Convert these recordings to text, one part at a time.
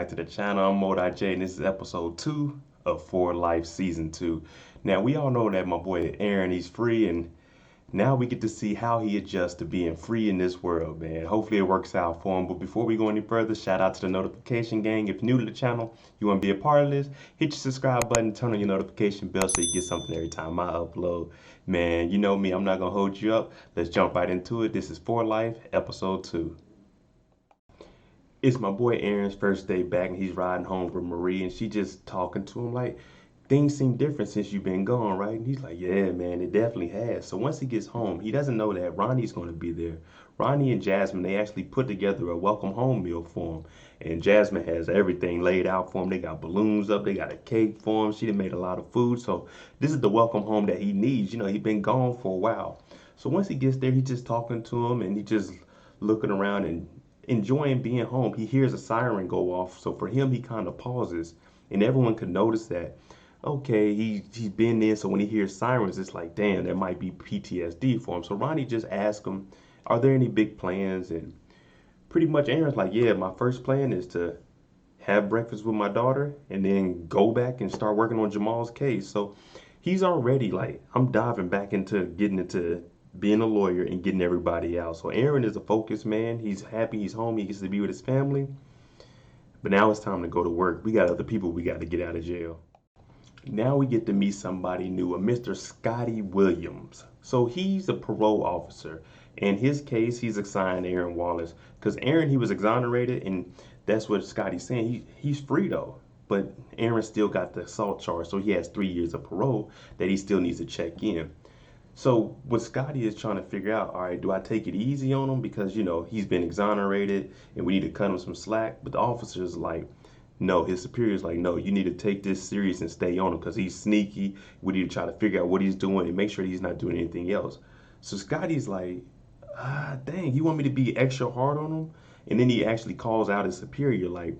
back to the channel. I'm Mode IJ, and this is episode 2 of For Life Season 2. Now, we all know that my boy Aaron, he's free, and now we get to see how he adjusts to being free in this world, man. Hopefully it works out for him. But before we go any further, shout out to the notification gang. If you're new to the channel, you want to be a part of this, hit your subscribe button, turn on your notification bell so you get something every time I upload. Man, you know me, I'm not going to hold you up. Let's jump right into it. This is For Life, episode 2. It's my boy Aaron's first day back, and he's riding home with Marie, and she just talking to him like, things seem different since you've been gone, right? And he's like, yeah, man, it definitely has. So once he gets home, he doesn't know that Ronnie's going to be there. Ronnie and Jasmine, they actually put together a welcome home meal for him. And Jasmine has everything laid out for him. They got balloons up. They got a cake for him. She done made a lot of food. So this is the welcome home that he needs. You know, he's been gone for a while. So once he gets there, he's just talking to him, and he just looking around and enjoying being home. He hears a siren go off. So for him, he kind of pauses. And everyone could notice that okay, he's been there, so when he hears sirens, it's like, damn, that might be PTSD for him. So Ronnie just asked him, are there any big plans? And pretty much Aaron's like, yeah, my first plan is to have breakfast with my daughter and then go back and start working on Jamal's case. So he's already like, I'm diving back into getting into being a lawyer and getting everybody out. So Aaron is a focused man. He's happy he's home. He gets to be with his family. But now it's time to go to work. We got other people we got to get out of jail. Now we get to meet somebody new, a Mr. Scotty Williams. So he's a parole officer. In his case, he's assigned Aaron Wallace because Aaron, he was exonerated, and that's what Scotty's saying. He's free though, but Aaron still got the assault charge, so he has 3 years of parole that he still needs to check in. So what Scotty is trying to figure out, all right, do I take it easy on him because, you know, he's been exonerated and we need to cut him some slack? But the officer's like, no, his superior's like, no, you need to take this serious and stay on him because he's sneaky. We need to try to figure out what he's doing and make sure he's not doing anything else. So Scotty's like, dang, you want me to be extra hard on him? And then he actually calls out his superior, like,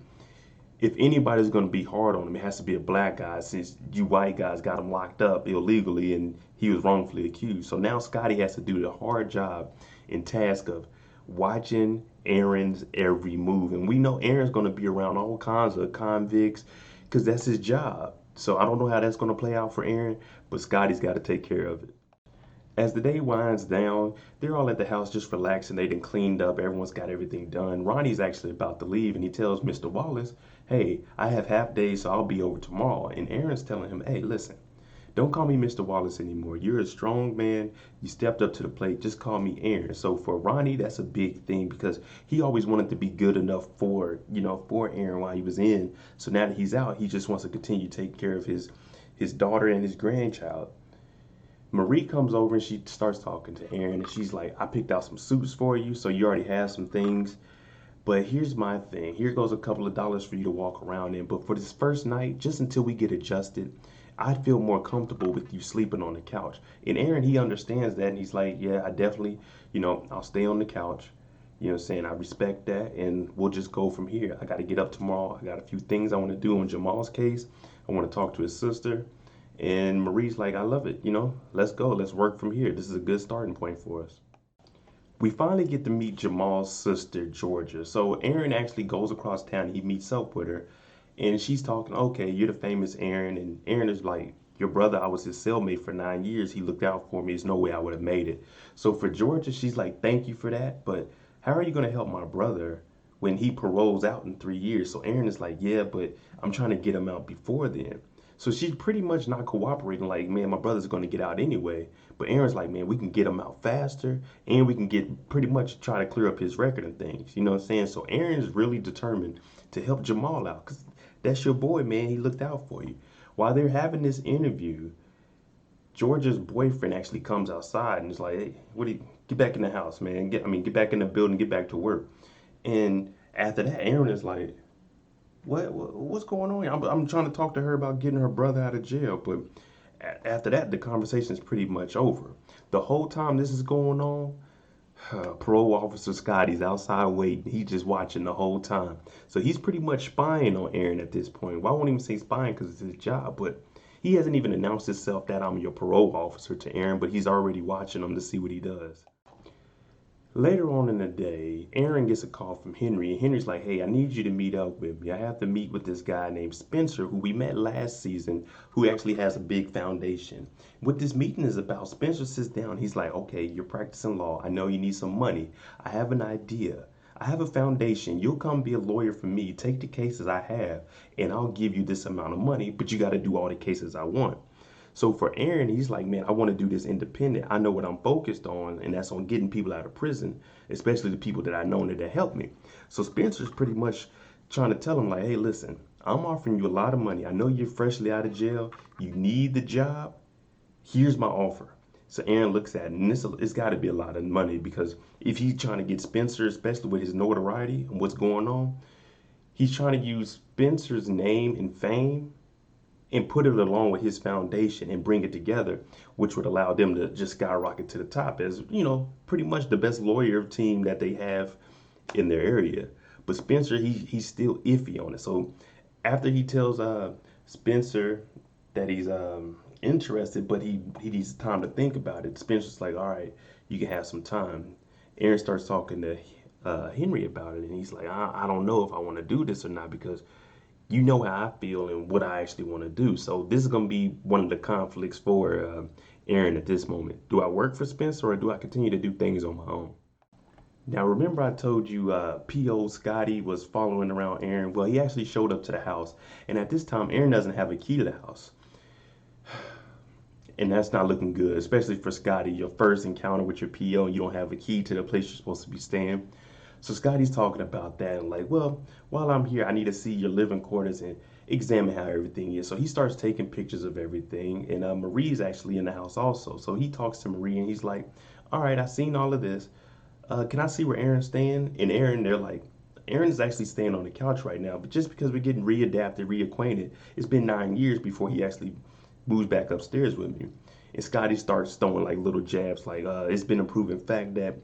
if anybody's going to be hard on him, it has to be a black guy since you white guys got him locked up illegally and he was wrongfully accused. So now Scotty has to do the hard job and task of watching Aaron's every move. And we know Aaron's going to be around all kinds of convicts because that's his job. So I don't know how that's going to play out for Aaron, but Scotty's got to take care of it. As the day winds down, they're all at the house just relaxing. They done cleaned up. Everyone's got everything done. Ronnie's actually about to leave, and he tells Mr. Wallace, hey, I have half days, so I'll be over tomorrow. And Aaron's telling him, hey, listen, don't call me Mr. Wallace anymore. You're a strong man. You stepped up to the plate. Just call me Aaron. So for Ronnie, that's a big thing because he always wanted to be good enough for, for Aaron while he was in. So now that he's out, he just wants to continue to take care of his daughter and his grandchild. Marie comes over and she starts talking to Aaron, and she's like, I picked out some suits for you, so you already have some things. But here's my thing. Here goes a couple of dollars for you to walk around in. But for this first night, just until we get adjusted, I'd feel more comfortable with you sleeping on the couch. And Aaron, he understands that, and he's like, yeah, I definitely, I'll stay on the couch. You know what I'm saying? I respect that, and we'll just go from here. I got to get up tomorrow. I got a few things I want to do on Jamal's case. I want to talk to his sister. And Marie's like, I love it, let's go, let's work from here. This is a good starting point for us. We finally get to meet Jamal's sister, Georgia. So Aaron actually goes across town, he meets up with her, and she's talking, okay, you're the famous Aaron. And Aaron is like, your brother, I was his cellmate for 9 years. He looked out for me. There's no way I would have made it. So for Georgia, she's like, thank you for that, but how are you going to help my brother when he paroles out in 3 years? So Aaron is like, yeah, but I'm trying to get him out before then. So she's pretty much not cooperating, like, man, my brother's going to get out anyway. But Aaron's like, man, we can get him out faster, and we can get pretty much try to clear up his record and things. You know what I'm saying? So Aaron's really determined to help Jamal out because that's your boy, man. He looked out for you. While they're having this interview, Georgia's boyfriend actually comes outside and is like, hey, get back in the house, man. Get back in the building, get back to work. And after that, Aaron is like, what's going on here? I'm trying to talk to her about getting her brother out of jail, but after that, the conversation is pretty much over. The whole time this is going on, parole officer Scotty's outside waiting. He's just watching the whole time. So he's pretty much spying on Aaron at this point. Well, I won't even say spying because it's his job, but he hasn't even announced himself that I'm your parole officer to Aaron, but he's already watching him to see what he does. Later on in the day, Aaron gets a call from Henry, and Henry's like, hey, I need you to meet up with me. I have to meet with this guy named Spencer, who we met last season, who actually has a big foundation. What this meeting is about, Spencer sits down. He's like, okay, you're practicing law. I know you need some money. I have an idea. I have a foundation. You'll come be a lawyer for me. Take the cases I have, and I'll give you this amount of money, but you got to do all the cases I want. So for Aaron, he's like, man, I want to do this independent. I know what I'm focused on, and that's on getting people out of prison, especially the people that I know that help me. So Spencer's pretty much trying to tell him, like, hey, listen, I'm offering you a lot of money. I know you're freshly out of jail. You need the job. Here's my offer. So Aaron looks at it, and it's got to be a lot of money because if he's trying to get Spencer, especially with his notoriety and what's going on, he's trying to use Spencer's name and fame and put it along with his foundation and bring it together, which would allow them to just skyrocket to the top as, pretty much the best lawyer team that they have in their area. But Spencer, he's still iffy on it. So after he tells Spencer that he's interested, but he needs time to think about it, Spencer's like, all right, you can have some time. Aaron starts talking to Henry about it, and he's like, I don't know if I want to do this or not because you know how I feel and what I actually want to do. So this is going to be one of the conflicts for Aaron at this moment. Do I work for Spencer or do I continue to do things on my own? Now, remember I told you P.O. Scotty was following around Aaron? Well, he actually showed up to the house. And at this time, Aaron doesn't have a key to the house. And that's not looking good, especially for Scotty. Your first encounter with your PO and you don't have a key to the place you're supposed to be staying. So Scotty's talking about that and like, well, while I'm here, I need to see your living quarters and examine how everything is. So he starts taking pictures of everything. And Marie's actually in the house also. So he talks to Marie and he's like, all right, I've seen all of this. Can I see where Aaron's staying? And they're like, Aaron is actually staying on the couch right now. But just because we're getting readapted, reacquainted, it's been 9 years before he actually moves back upstairs with me. And Scotty starts throwing like little jabs like, it's been a proven fact that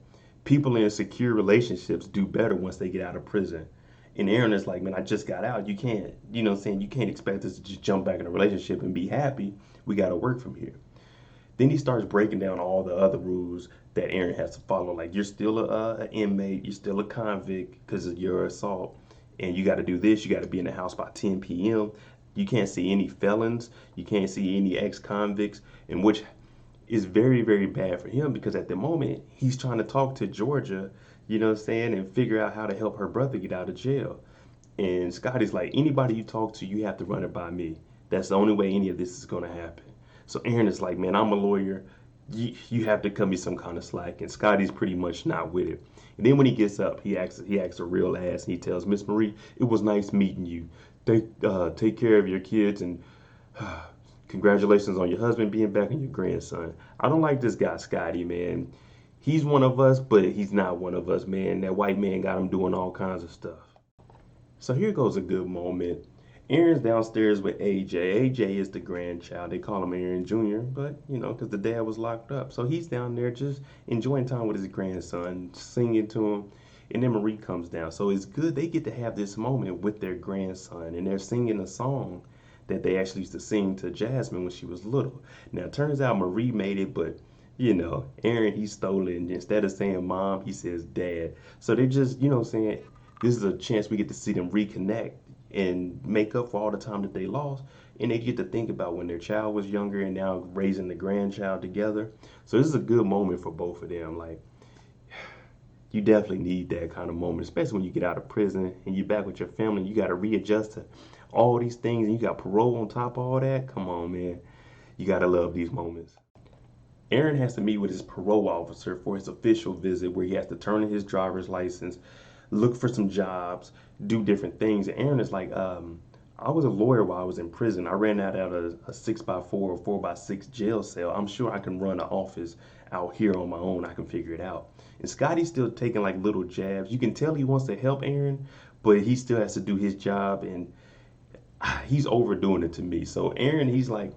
people in secure relationships do better once they get out of prison. And Aaron is like, man, I just got out. You can't, you can't expect us to just jump back in a relationship and be happy. We got to work from here. Then he starts breaking down all the other rules that Aaron has to follow. Like, you're still an inmate, you're still a convict because of your assault. And you got to do this. You got to be in the house by 10 p.m. You can't see any felons. You can't see any ex-convicts, and which is very, very bad for him because at the moment he's trying to talk to Georgia, and figure out how to help her brother get out of jail. And Scotty's like, anybody you talk to, you have to run it by me. That's the only way any of this is going to happen. So Aaron is like, man, I'm a lawyer. You have to cut me some kind of slack. And Scotty's pretty much not with it. And then when he gets up, he acts a real ass. And he tells Miss Marie, it was nice meeting you. Take care of your kids and congratulations on your husband being back and your grandson. I don't like this guy, Scotty, man. He's one of us, but he's not one of us, man. That white man got him doing all kinds of stuff. So here goes a good moment. Aaron's downstairs with AJ. AJ is the grandchild. They call him Aaron Jr., but, because the dad was locked up. So he's down there just enjoying time with his grandson, singing to him. And then Marie comes down. So it's good they get to have this moment with their grandson. And they're singing a song that they actually used to sing to Jasmine when she was little. Now, it turns out Marie made it, but, Aaron, he stole it. And instead of saying mom, he says dad. So they're just, saying this is a chance we get to see them reconnect and make up for all the time that they lost. And they get to think about when their child was younger and now raising the grandchild together. So this is a good moment for both of them. Like, you definitely need that kind of moment, especially when you get out of prison and you're back with your family. You got to readjust to all these things and you got parole on top of all that. Come on, man. You got to love these moments. Aaron has to meet with his parole officer for his official visit where he has to turn in his driver's license, look for some jobs, do different things. And Aaron is like, I was a lawyer while I was in prison. I ran out of a 6x4 or 4x6 jail cell. I'm sure I can run an office out here on my own. I can figure it out. And Scotty's still taking like little jabs. You can tell he wants to help Aaron, but he still has to do his job and he's overdoing it to me. So Aaron, he's like,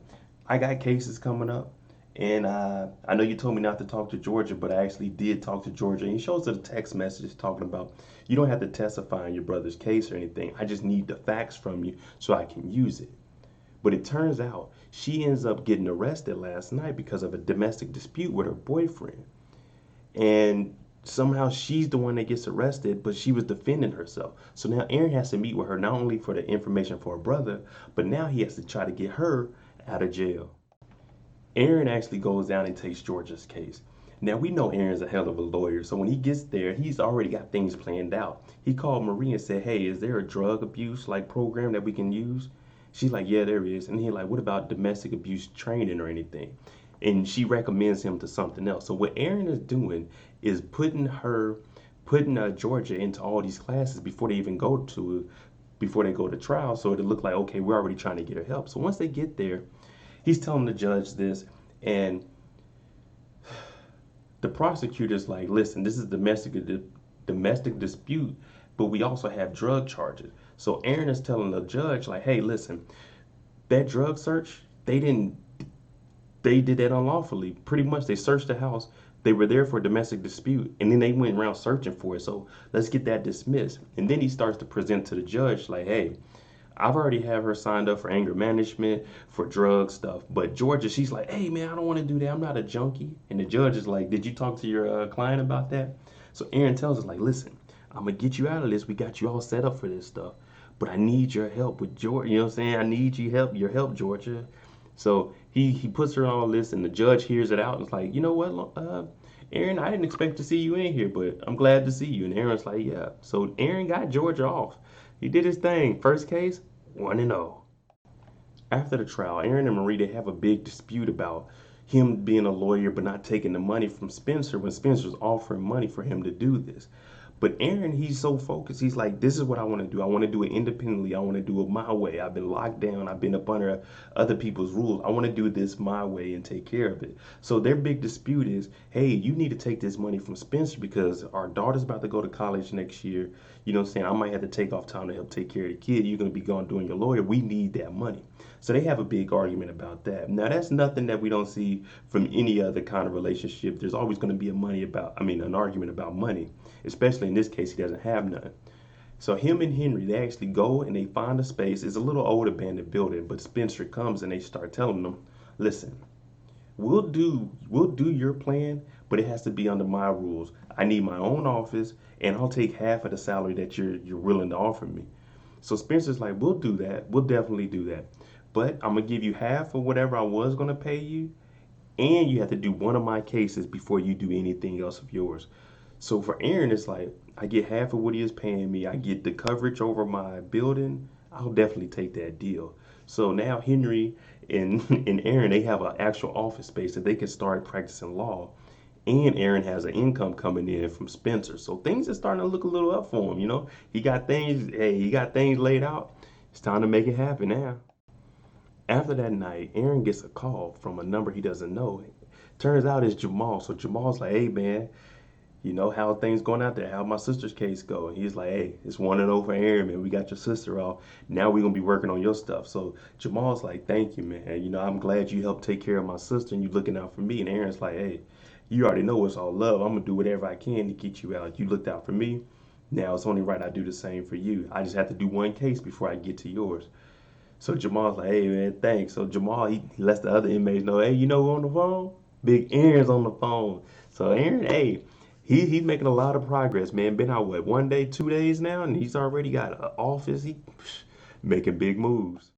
I got cases coming up. And I know you told me not to talk to Georgia, but I actually did talk to Georgia. And he shows her the text message talking about, you don't have to testify in your brother's case or anything. I just need the facts from you so I can use it. But it turns out she ends up getting arrested last night because of a domestic dispute with her boyfriend. And somehow she's the one that gets arrested, but she was defending herself. So now Aaron has to meet with her not only for the information for her brother, but now he has to try to get her out of jail. Aaron actually goes down and takes Georgia's case. Now we know Aaron's a hell of a lawyer, so when he gets there, he's already got things planned out. He called Marie and said, "Hey, is there a drug abuse like program that we can use?" She's like, "Yeah, there is." And he's like, "What about domestic abuse training or anything?" And she recommends him to something else. So what Aaron is doing is putting Georgia into all these classes before they go to trial, so it'll look like, okay, we're already trying to get her help. So once they get there, he's telling the judge this, and the prosecutor's like, "Listen, this is domestic dispute, but we also have drug charges." So Aaron is telling the judge like, "Hey, listen, that drug search, they did that unlawfully. Pretty much, they searched the house. They were there for a domestic dispute, and then they went around searching for it. So let's get that dismissed." And then he starts to present to the judge like, "Hey, I've already have her signed up for anger management, for drug stuff. But Georgia, she's like, 'Hey, man, I don't want to do that. I'm not a junkie.'" And the judge is like, "Did you talk to your client about that?" So Aaron tells us like, "Listen, I'm going to get you out of this. We got you all set up for this stuff. But I need your help with Georgia. You know what I'm saying? I need your help, Georgia." So he puts her on all this, and the judge hears it out and is like, "You know what, Aaron, I didn't expect to see you in here, but I'm glad to see you." And Aaron's like, "Yeah." So Aaron got Georgia off. He did his thing. First case, 1-0. After the trial, Aaron and Marie, they have a big dispute about him being a lawyer but not taking the money from Spencer when Spencer's offering money for him to do this. But Aaron, he's so focused. He's like, "This is what I want to do. I want to do it independently. I want to do it my way. I've been locked down. I've been up under other people's rules. I want to do this my way and take care of it." So their big dispute is, "Hey, you need to take this money from Spencer because our daughter's about to go to college next year. You know what I'm saying? I might have to take off time to help take care of the kid. You're going to be gone doing your lawyer. We need that money." So they have a big argument about that. Now, that's nothing that we don't see from any other kind of relationship. There's always going to be an argument about money, especially in this case, he doesn't have none. So him and Henry, they actually go and they find a space. It's a little old abandoned building, but Spencer comes and they start telling them, "Listen, we'll do your plan, but it has to be under my rules. I need my own office, and I'll take half of the salary that you're willing to offer me." So Spencer's like, "We'll do that. We'll definitely do that. But I'm gonna give you half of whatever I was gonna pay you, and you have to do one of my cases before you do anything else of yours." So for Aaron, it's like, I get half of what he is paying me. I get the coverage over my building. I'll definitely take that deal. So now Henry and, and Aaron, they have an actual office space that they can start practicing law. And Aaron has an income coming in from Spencer. So things are starting to look a little up for him, you know? He got things laid out. It's time to make it happen now. After that night, Aaron gets a call from a number he doesn't know. Turns out it's Jamal. So Jamal's like, "Hey, man, you know how things going out there? How my sister's case go?" And he's like, "Hey, it's 1-0 for Aaron, man. We got your sister off. Now we're gonna be working on your stuff." So Jamal's like, "Thank you, man. You know, I'm glad you helped take care of my sister and you looking out for me." And Aaron's like, "Hey, you already know it's all love. I'm gonna do whatever I can to get you out. You looked out for me. Now it's only right I do the same for you. I just have to do one case before I get to yours." So Jamal's like, "Hey, man, thanks." So Jamal, he lets the other inmates know, "Hey, you know who on the phone? Big Aaron's on the phone." So Aaron, hey, he's making a lot of progress, man. Been out, what, 1 day, 2 days now, and he's already got an office. He making big moves.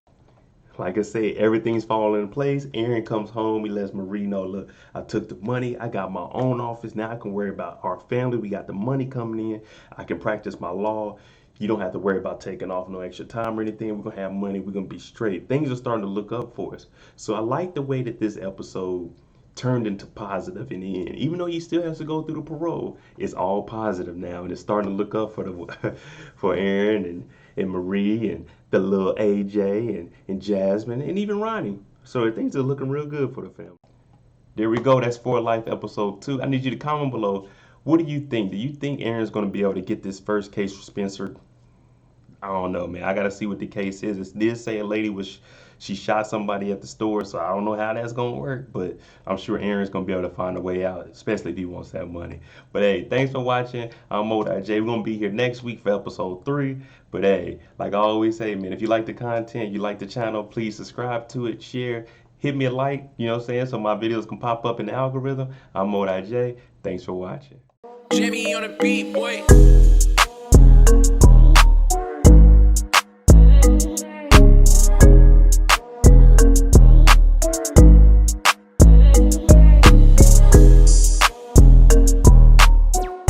Like I said, everything's falling in place. Aaron comes home. He lets Marie know, "Look, I took the money. I got my own office. Now I can worry about our family. We got the money coming in. I can practice my law. You don't have to worry about taking off no extra time or anything. We're going to have money. We're going to be straight." Things are starting to look up for us. So I like the way that this episode turned into positive in the end. Even though he still has to go through the parole, it's all positive now, and it's starting to look up for the for Aaron and Marie and the little AJ and Jasmine and even Ronnie. So things are looking real good for the family. There we go. That's For Life episode 2. I need you to comment below. What do you think? Do you think Aaron's going to be able to get this first case for Spencer? I don't know, man. I gotta see what the case is. It did say a lady she shot somebody at the store, so I don't know how that's gonna work, but I'm sure Aaron's gonna be able to find a way out, especially if he wants that money. But hey, thanks for watching. I'm Mo.J. We're gonna be here next week for episode 3. But hey, like I always say, man, if you like the content, you like the channel, please subscribe to it, share, hit me a like, you know what I'm saying, so my videos can pop up in the algorithm. I'm Mo.J. Thanks for watching. Jimmy on the beat, boy.